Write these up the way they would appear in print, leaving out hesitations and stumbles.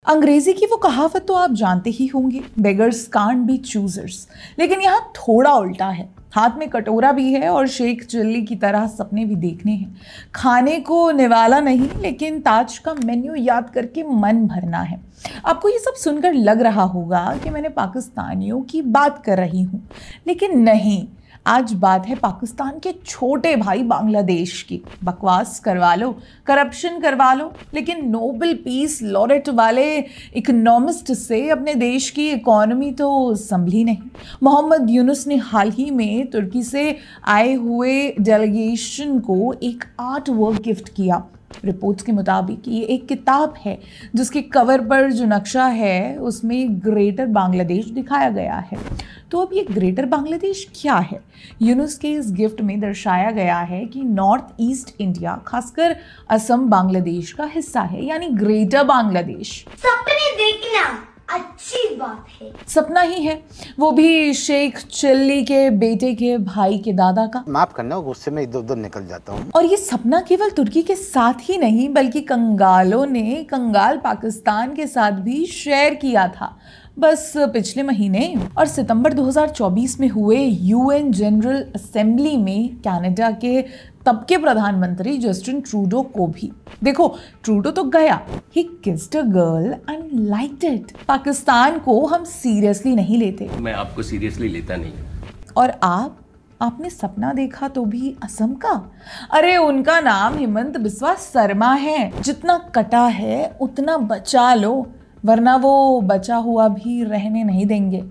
अंग्रेजी की वो कहावत तो आप जानते ही होंगे, बेगर्स कांट बी चूजर्स। लेकिन यहाँ थोड़ा उल्टा है। हाथ में कटोरा भी है और शेख चिल्ली की तरह सपने भी देखने हैं। खाने को निवाला नहीं, लेकिन ताज का मेन्यू याद करके मन भरना है। आपको ये सब सुनकर लग रहा होगा कि मैंने पाकिस्तानियों की बात कर रही हूँ, लेकिन नहीं। आज बात है पाकिस्तान के छोटे भाई बांग्लादेश की। बकवास करवा लो, करप्शन करवा लो, लेकिन नोबेल पीस लॉरेट वाले इकोनॉमिस्ट से अपने देश की इकोनॉमी तो संभली नहीं। मोहम्मद यूनुस ने हाल ही में तुर्की से आए हुए डेलीगेशन को एक आर्ट वर्क गिफ्ट किया। रिपोर्ट्स के मुताबिक ये एक किताब है जिसके कवर पर जो नक्शा है उसमें ग्रेटर बांग्लादेश दिखाया गया है। तो अब ये ग्रेटर बांग्लादेश क्या है? यूनुस के इस गिफ्ट में दर्शाया गया है कि नॉर्थ ईस्ट इंडिया, खासकर असम, बांग्लादेश का हिस्सा है, यानी ग्रेटर बांग्लादेश। सपने देखना अच्छी बात है। सपना ही है, वो भी शेख चिल्ली के बेटे के भाई के दादा का। माफ करना, गुस्से में इधर उधर निकल जाता हूँ। और ये सपना केवल तुर्की के साथ ही नहीं, बल्कि कंगालों ने कंगाल पाकिस्तान के साथ भी शेयर किया था, बस पिछले महीने। और सितंबर 2024 में हुए यूएन जनरल असेंबली में कनाडा के तब के प्रधानमंत्री जस्टिन ट्रूडो को भी। देखो, ट्रूडो तो गया, he kissed a girl and liked it. Pakistan को हम सीरियसली नहीं लेते। मैं आपको सीरियसली लेता नहीं। और आपने सपना देखा तो भी असम का? अरे उनका नाम हिमंत बिस्वा शर्मा है। जितना कटा है उतना बचा लो, वरना वो बचा हुआ भी रहने नहीं देंगे।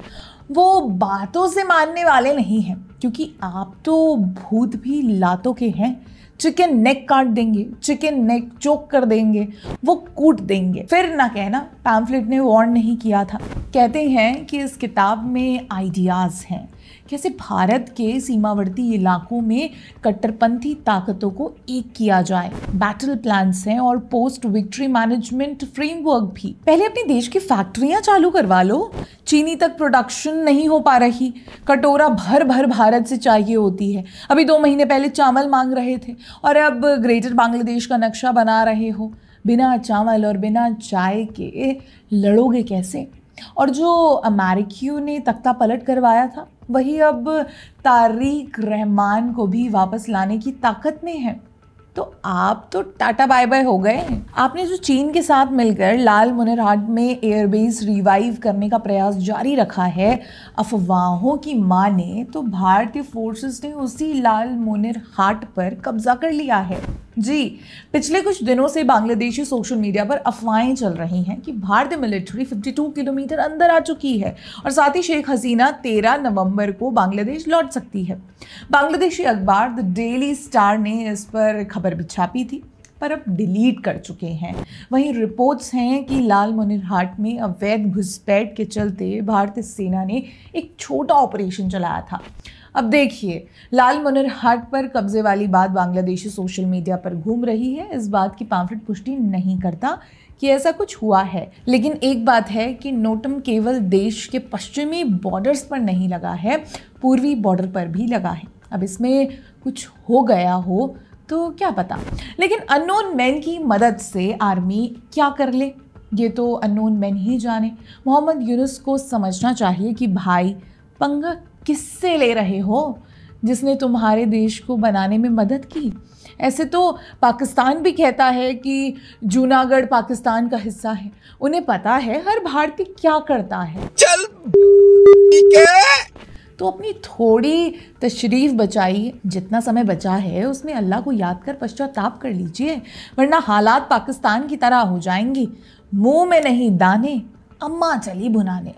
वो बातों से मानने वाले नहीं हैं, क्योंकि आप तो भूत भी लातों के हैं। चिकन नेक काट देंगे, चिकन नेक चोक कर देंगे, वो कूट देंगे। फिर ना कहना पैम्फलेट ने वार्न नहीं किया था। कहते हैं कि इस किताब में आइडियाज़ हैं, कैसे भारत के सीमावर्ती इलाकों में कट्टरपंथी ताकतों को एक किया जाए। बैटल प्लान्स हैं और पोस्ट विक्ट्री मैनेजमेंट फ्रेमवर्क भी। पहले अपने देश की फैक्ट्रियां चालू करवा लो। चीनी तक प्रोडक्शन नहीं हो पा रही, कटोरा भर भर भारत से चाहिए होती है। अभी 2 महीने पहले चावल मांग रहे थे और अब ग्रेटर बांग्लादेश का नक्शा बना रहे हो। बिना चावल और बिना चाय के लड़ोगे कैसे? और जो अमेरिकियों ने तख्ता पलट करवाया था, वही अब तारिक रहमान को भी वापस लाने की ताकत में है। तो आप तो टाटा बाय बाय हो गए। आपने जो चीन के साथ मिलकर लाल मुनरहाट में एयरबेस रिवाइव करने का प्रयास जारी रखा है, अफवाहों की माने तो भारतीय फोर्सेस ने उसी लाल मुनरहाट पर कब्जा कर लिया है। जी, पिछले कुछ दिनों से बांग्लादेशी सोशल मीडिया पर अफवाहें चल रही हैं कि भारतीय मिलिट्री 52 किलोमीटर अंदर आ चुकी है और साथ ही शेख हसीना 13 नवंबर को बांग्लादेश लौट सकती है। बांग्लादेशी अखबार द डेली स्टार ने इस पर खबर भी छापी थी, पर अब डिलीट कर चुके हैं। वहीं रिपोर्ट्स हैं कि लाल मुनरहाट में अवैध घुसपैठ के चलते भारतीय सेना ने एक छोटा ऑपरेशन चलाया था। अब देखिए, लाल मुनरहाट पर कब्जे वाली बात बांग्लादेशी सोशल मीडिया पर घूम रही है। इस बात की पैम्फलेट पुष्टि नहीं करता कि ऐसा कुछ हुआ है, लेकिन एक बात है कि नोटम केवल देश के पश्चिमी बॉर्डर्स पर नहीं लगा है, पूर्वी बॉर्डर पर भी लगा है। अब इसमें कुछ हो गया हो तो क्या पता, लेकिन अननोन मैन की मदद से आर्मी क्या कर ले ये तो अननोन मैन ही जाने। मोहम्मद यूनुस को समझना चाहिए कि भाई, पंगा किससे ले रहे हो, जिसने तुम्हारे देश को बनाने में मदद की। ऐसे तो पाकिस्तान भी कहता है कि जूनागढ़ पाकिस्तान का हिस्सा है। उन्हें पता है हर भारतीय क्या करता है। चल ठीक है, तो अपनी थोड़ी तशरीफ बचाइए। जितना समय बचा है उसमें अल्लाह को याद कर पश्चाताप कर लीजिए, वरना हालात पाकिस्तान की तरह हो जाएंगी। मुंह में नहीं दाने, अम्मा चली भुनाने।